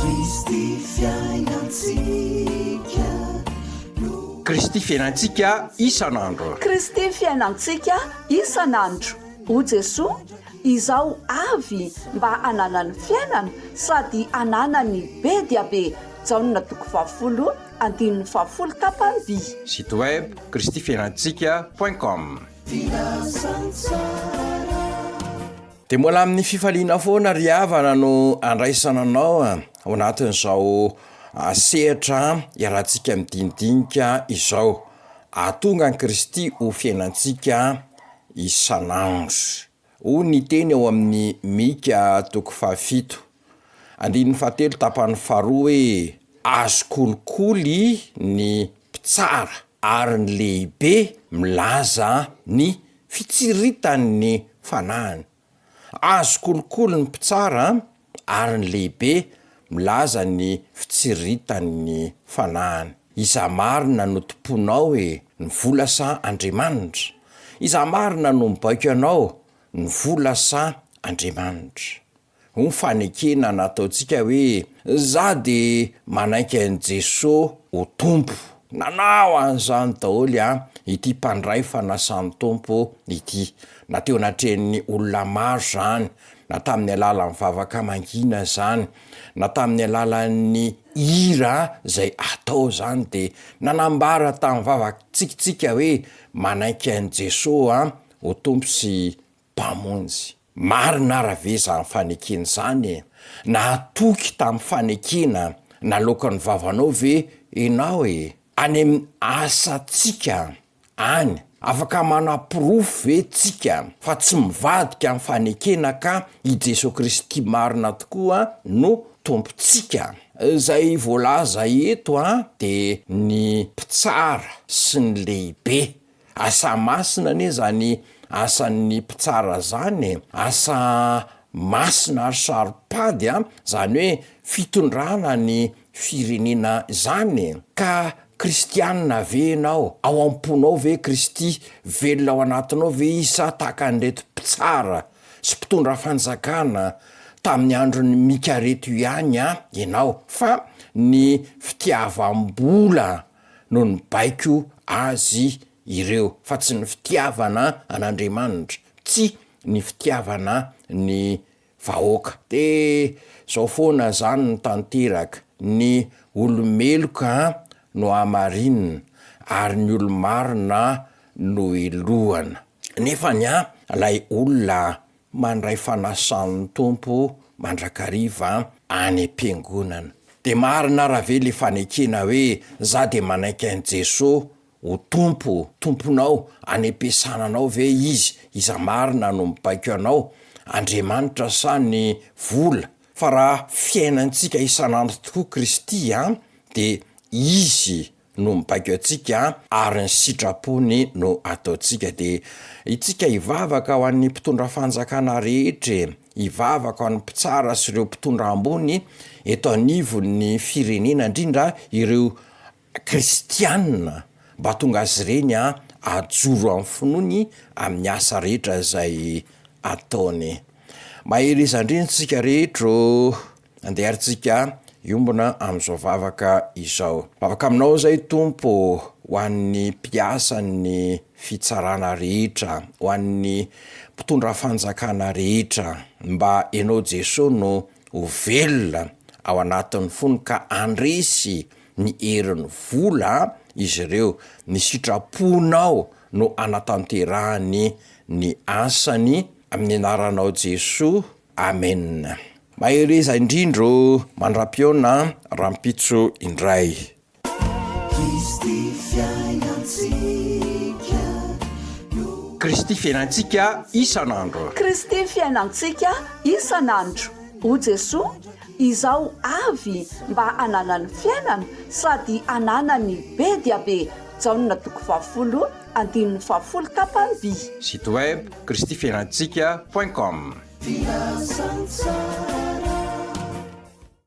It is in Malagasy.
KRISTY FIAINANTSIKA ISAN'ANDRO. KRISTY FIAINANTSIKA ISAN'ANDRO. O Jesoa, Izaho avy mba ananany fiainana sady ananany be dia be. Jaonina toko 20 andininy 20 tapany. Site web KRISTYFIAINANTSIKA.com. Dia mbola amin'ny fifaliana foana ry havana no andraisananao ao anatin'izao sehatra iarahantsika midinidinika izao. Atonga ny Kristy ho fiainantsika isan'andro. Ho ny teny ao amin'ny Mika toko 7 andininy 7 tapany 2 hoe azon-kolikoly ny mpitsara ary ny lehibe milaza ny fitsiriritan'ny fanahiny. Azon-kolikoly ny mpitsara ary ny lehibe milaza ny fitsiriritan'ny fanahiny. Izaho marina no tompoinao ny vola sa Andriamanitra. Izaho marina no mibaiko anao ny vola sa Andriamanitra. Ho fanekena nataontsika hoe za de manaiky an'i Jesoa ho Tompo. Nanao an'izany daholo ity mpandray fanasan'ny Tompo ity. Na teo anatrehan'ny olona maro zany, na tamin'ny alalan'ny vavaka mangina zany, na tamin'ny alalan'ny hira zay atao zany, de nanambara tamin'ny vavaka tsikitsika hoe manaiky an'i Jesoa ho Tompo sy mpamonjy. Marina rave zany fanekena zany na atoky tamin'ny fanekena nalokan'ny vavanao ve enao any amin'ny asantsika any afaka manapirofo ve tsika fa tsy mivadika amin'ny fanekena ka i Jesoa Kristy marina tokoa no tompontsika. Zay voalaza eto de ny mpitsara sy ny lehibe. Asa masina ane zany asan'ny mpitsara zany, asa masina ary saripady zany hoe fitondrana ny firenena zany. Ka kristianina ve enao? Ao am-ponao ve Kristy velona ao anatinao ve isa tahaka an'ireto mpitsara sy mpitondra fanjakana tamin'ny andron'i Mika reto ihany enao? Fa ny fitiavam-bola no ny baiko azy ireo, fa tsy ny fitiavana an'Andriamanitra, tsy ny fitiavana ny vahoaka. De zao foana zany ny tanteraka, ny olomeloka no amarinina ary ny olomarina no elohana. Nefa lay olona mandray fanasan'ny Tompo mandrakariva any am-piangonana. De marina rave le fanekena hoe za de manaiky an'i Jesoa ho Tompo, tomponao any am-piasananao ve izy? Izaho marina no mibaiko anao, Andriamanitra sa ny vola? Fa raha fiainantsika isan'andro tokoa Kristy de izy no mibaiko antsika ary ny sitrapony no ataontsika. De itsika ivavaka ho an'ny mpitondra fanjakana rehetra, ivavaka ho an'ny mpitsara sy ireo mpitondra ambony eto anivon'ny firenena, indrindra ireo kristianina, mba tonga azy ireny ajoro amin'ny finoany amin'ny asa rehetra zay ataony. Maherezandrintsika rehetra andeharintsika iombona am'izao vavaka izao. Vavaka aminao zay Tompo ho an'ny mpiasan'ny fitsarana rehetra, ho an'ny mpitondra fanjakana rehetra, mba enao Jesoa no ho velona ao anatin'ny fony ka andresy ny herin'ny vola izy ireo. Ny sitraponao no anatanterahany ny asany amin'ny anaranao Jesoa. Amen. Mahereza indrindro mandram-piona rampitso indray. KRISTY FIAINANTSIKA ISAN'ANDRO. KRISTY FIAINANTSIKA ISAN'ANDRO. O Jesoa, Izaho avy mba ananany fiainana sady ananany be dia be. Jaonina toko 20 andininy 20 tapany. Site web KRISTYFIAINANTSIKA.com.